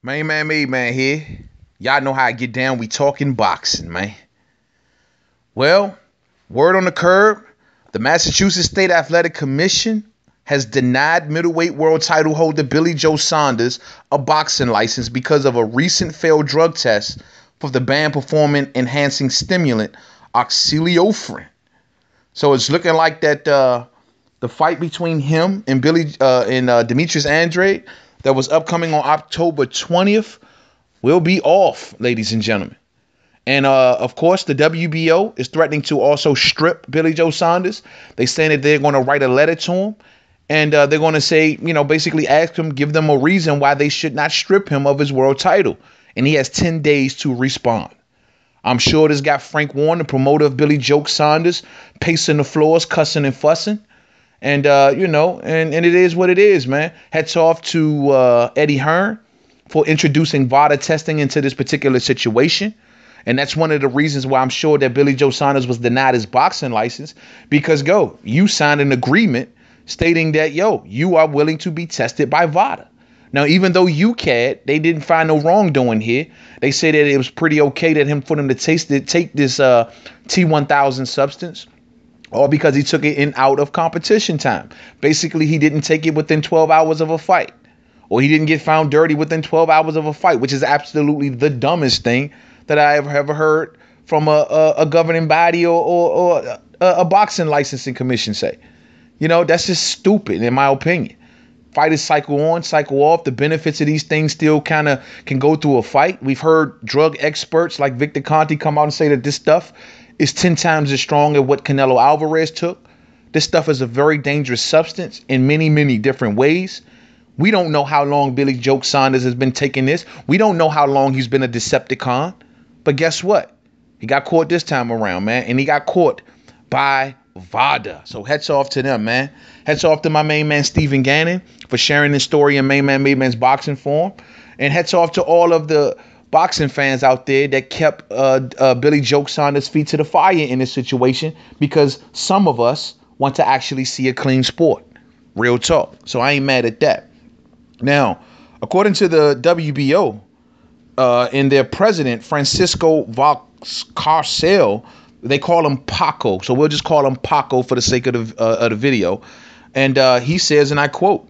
Me man here. Y'all know how I get down. We talking boxing, man. Well, word on the curb, the Massachusetts State Athletic Commission has denied middleweight world title holder Billy Joe Saunders a boxing license because of a recent failed drug test for the banned performance enhancing stimulant oxyliofrin. So it's looking like that the fight between him and Demetrius Andrade that was upcoming on October 20th will be off, ladies and gentlemen. And of course, the WBO is threatening to also strip Billy Joe Saunders. They saying that they're going to write a letter to him, and they're going to say, basically ask him, give them a reason why they should not strip him of his world title. And he has 10 days to respond. I'm sure this got Frank Warren, the promoter of Billy Joe Saunders, pacing the floors, cussing and fussing. And, and it is what it is, man. Hats off to Eddie Hearn for introducing VADA testing into this particular situation. And that's one of the reasons why I'm sure that Billy Joe Saunders was denied his boxing license, because you signed an agreement stating that, you are willing to be tested by VADA. Now, even though UCAD, they didn't find no wrongdoing here. They said that it was pretty okay for them to take this T1000 substance, all because he took it in out of competition time. Basically, he didn't take it within 12 hours of a fight, or he didn't get found dirty within 12 hours of a fight, which is absolutely the dumbest thing that I ever heard from a governing body or a boxing licensing commission say. That's just stupid, in my opinion. Fighters cycle on, cycle off. The benefits of these things still kind of can go through a fight. We've heard drug experts like Victor Conte come out and say that this stuff is 10 times as strong as what Canelo Alvarez took. This stuff is a very dangerous substance in many, many different ways. We don't know how long Billy Joe Saunders has been taking this. We don't know how long he's been a Decepticon. But guess what? He got caught this time around, man. And he got caught by VADA. So hats off to them, man. Hats off to my main man, Stephen Gannon, for sharing this story in Main Man's Boxing Forum. And hats off to all of the boxing fans out there that kept Billy Joe Saunders' feet to the fire in this situation, because some of us want to actually see a clean sport. Real talk. So I ain't mad at that. Now, according to the WBO, and their president, Francisco Valcarcel, they call him Paco. So we'll just call him Paco for the sake of the video. And he says, and I quote,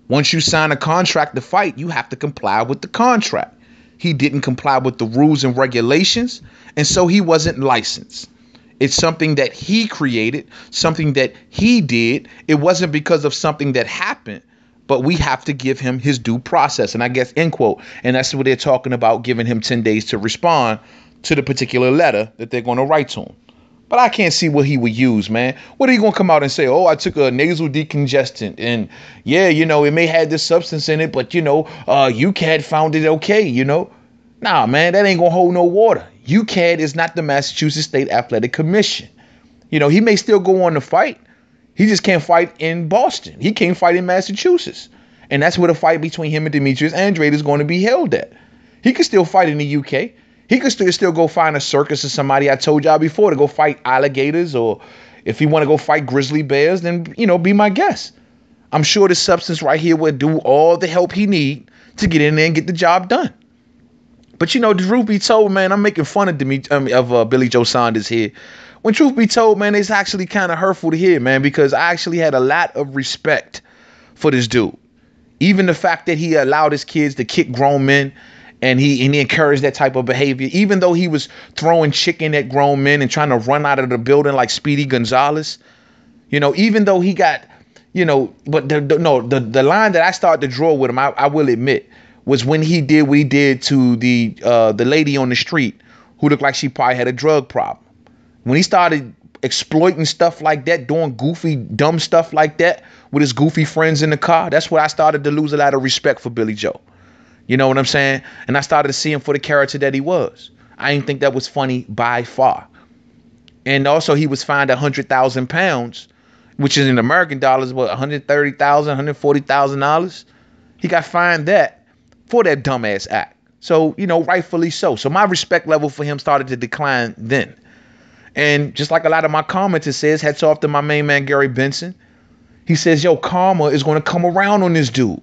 "Once you sign a contract to fight, you have to comply with the contract." He didn't comply with the rules and regulations, and so he wasn't licensed. It's something that he created, something that he did. It wasn't because of something that happened, but we have to give him his due process. And I guess, end quote. And that's what they're talking about, giving him 10 days to respond to the particular letter that they're going to write to him. But I can't see what he would use, man. What are you going to come out and say? Oh, I took a nasal decongestant. And yeah, it may have this substance in it, but, UCAD found it okay, Nah, man, that ain't going to hold no water. UCAD is not the Massachusetts State Athletic Commission. He may still go on to fight. He just can't fight in Boston. He can't fight in Massachusetts. And that's where the fight between him and Demetrius Andrade is going to be held at. He could still fight in the UK. He could still go find a circus or somebody, I told y'all before, to go fight alligators, or if he want to go fight grizzly bears, then, be my guest. I'm sure this substance right here would do all the help he need to get in there and get the job done. But, the truth be told, man, I'm making fun of Billy Joe Saunders here. When truth be told, man, it's actually kind of hurtful to hear, man, because I actually had a lot of respect for this dude. Even the fact that he allowed his kids to kick grown men, and he encouraged that type of behavior, even though he was throwing chicken at grown men and trying to run out of the building like Speedy Gonzalez. Even though he got, but the line that I started to draw with him, I will admit, was when he did what he did to the lady on the street who looked like she probably had a drug problem. When he started exploiting stuff like that, doing goofy, dumb stuff like that with his goofy friends in the car, that's where I started to lose a lot of respect for Billy Joe. You know what I'm saying? And I started to see him for the character that he was. I didn't think that was funny by far. And also, he was fined 100,000 pounds, which is in American dollars, what, $130,000, $140,000. He got fined that for that dumbass act. So, rightfully so. So my respect level for him started to decline then. And just like a lot of my commenters says, hats off to my main man, Gary Benson. He says, karma is going to come around on this dude.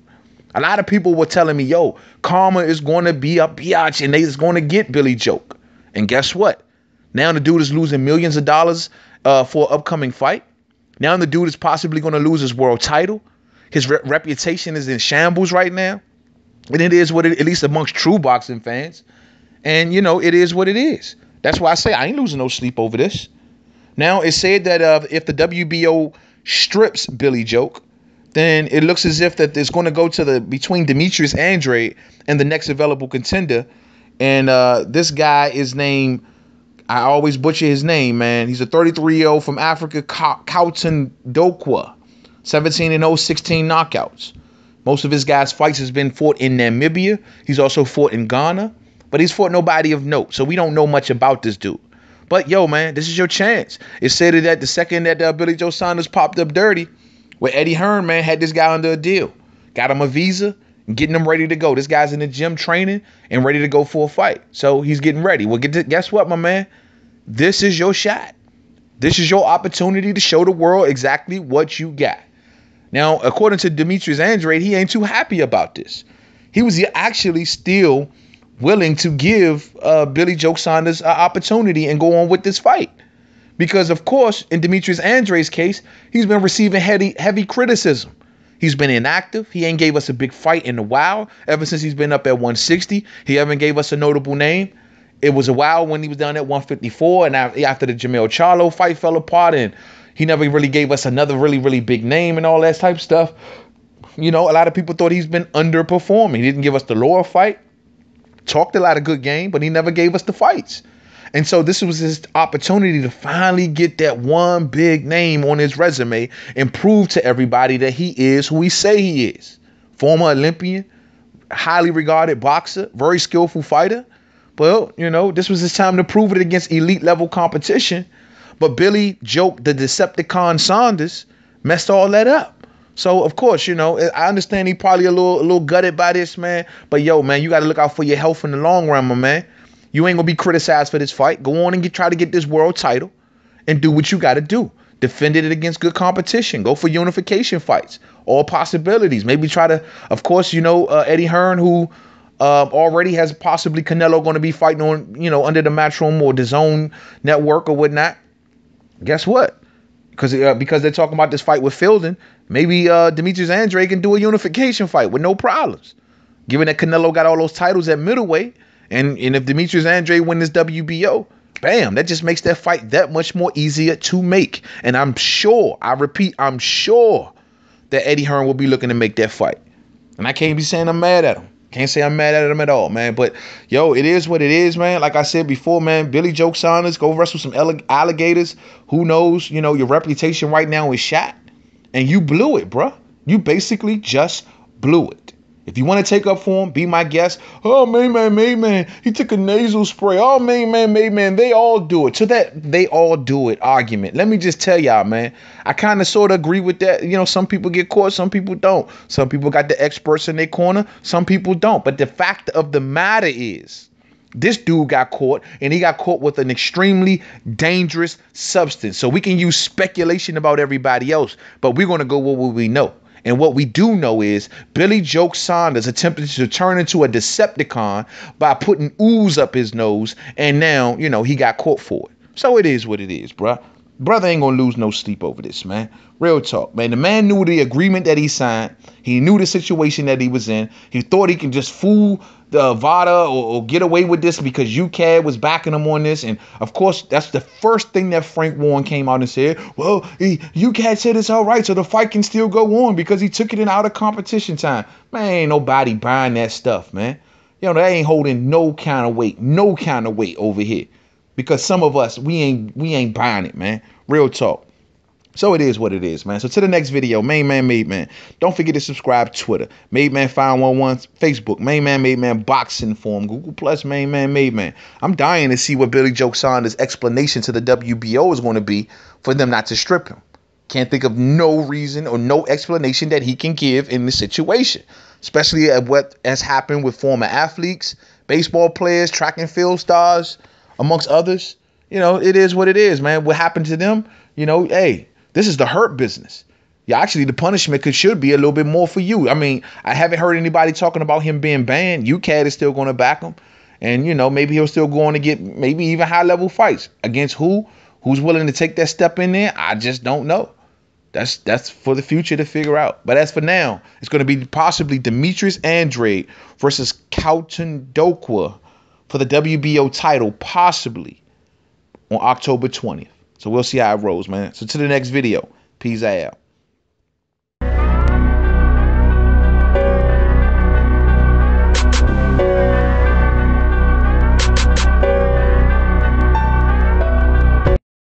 A lot of people were telling me, yo, karma is going to be a biatch and they is going to get Billy Joke. And guess what? Now the dude is losing millions of dollars for an upcoming fight. Now the dude is possibly going to lose his world title. His reputation is in shambles right now. And it is what it, at least amongst true boxing fans. And, you know, it is what it is. That's why I say I ain't losing no sleep over this. Now, it's said that if the WBO strips Billy Joke, then it looks as if that it's going to go to the between Demetrius Andrade and the next available contender. And this guy is named, I always butcher his name, man. He's a 33-year-old from Africa, Kautan Dokwa, 17-0, 16 knockouts. Most of his guys' fights has been fought in Namibia. He's also fought in Ghana, but he's fought nobody of note. So we don't know much about this dude. But yo, man, this is your chance. It's said that the second that Billy Joe Saunders popped up dirty, where Eddie Hearn, man, had this guy under a deal. Got him a visa and getting him ready to go. This guy's in the gym training and ready to go for a fight. So he's getting ready. Well, guess what, my man? This is your shot. This is your opportunity to show the world exactly what you got. Now, according to Demetrius Andrade, he ain't too happy about this. He was actually still willing to give Billy Joe Saunders an opportunity and go on with this fight. Because, of course, in Demetrius Andrade's case, he's been receiving heavy criticism. He's been inactive. He ain't gave us a big fight in a while. Ever since he's been up at 160, he haven't gave us a notable name. It was a while when he was down at 154, and after the Jamel Charlo fight fell apart, and he never really gave us another really, really big name and all that type of stuff. You know, a lot of people thought he's been underperforming. He didn't give us the lower fight. Talked a lot of good game, but he never gave us the fights. And so this was his opportunity to finally get that one big name on his resume and prove to everybody that he is who he say he is. Former Olympian, highly regarded boxer, very skillful fighter. Well, you know, this was his time to prove it against elite level competition. But Billy Joke, the Decepticon Saunders, messed all that up. So, of course, you know, I understand he probably a little gutted by this, man. But, yo, man, you got to look out for your health in the long run, my man. You ain't going to be criticized for this fight. Go on and try to get this world title and do what you got to do. Defend it against good competition. Go for unification fights. All possibilities. Maybe try to, of course, you know, Eddie Hearn, who already has possibly Canelo going to be fighting on, you know, under the Matchroom or the Zone network or whatnot. Guess what? Because they're talking about this fight with Fielding, maybe Demetrius Andrade can do a unification fight with no problems. Given that Canelo got all those titles at middleweight, and if Demetrius Andrade win this WBO, bam, that just makes that fight that much more easier to make. And I'm sure, I repeat, I'm sure that Eddie Hearn will be looking to make that fight. And I can't be saying I'm mad at him. Can't say I'm mad at him at all, man. But, yo, it is what it is, man. Like I said before, man, Billy Joe Saunders, go wrestle some alligators. Who knows? You know, your reputation right now is shot. And you blew it, bruh. You basically just blew it. If you want to take up for him, be my guest. Oh, man, he took a nasal spray. Oh, man, they all do it. To that they all do it argument. Let me just tell y'all, man, I kind of sort of agree with that. You know, some people get caught, some people don't. Some people got the experts in their corner, some people don't. But the fact of the matter is, this dude got caught, and he got caught with an extremely dangerous substance. So we can use speculation about everybody else, but we're going to go with what we know. And what we do know is Billy Joe Saunders attempted to turn into a Decepticon by putting ooze up his nose. And now, you know, he got caught for it. So it is what it is, bruh. Brother ain't going to lose no sleep over this, man. Real talk, man. The man knew the agreement that he signed. He knew the situation that he was in. He thought he could just fool the VADA or get away with this because UCAD was backing him on this. And, of course, that's the first thing that Frank Warren came out and said. Well, UCAD said it's all right, so the fight can still go on because he took it in out of competition time. Man, ain't nobody buying that stuff, man. You know, that ain't holding no kind of weight over here. Because some of us, we ain't buying it, man. Real talk. So it is what it is, man. So to the next video, Main Man Made Man. Don't forget to subscribe to Twitter. Made Man 511, Facebook. Main Man Made Man Boxing Forum. Google Plus Main Man Made Man. I'm dying to see what Billy Joe Saunders' explanation to the WBO is going to be for them not to strip him. Can't think of no reason or no explanation that he can give in this situation. Especially at what has happened with former athletes, baseball players, track and field stars, amongst others. You know, it is what it is, man. What happened to them, you know, hey, this is the hurt business. Yeah, actually, the punishment should be a little bit more for you. I mean, I haven't heard anybody talking about him being banned. UCAD is still going to back him, and maybe he'll still go on to get maybe even high level fights against who's willing to take that step in there. I just don't know. That's for the future to figure out. But as for now, it's going to be possibly Demetrius Andrade versus Calton Dokwa for the WBO title, possibly on October 20th. So we'll see how it rolls, man. So to the next video. Peace out.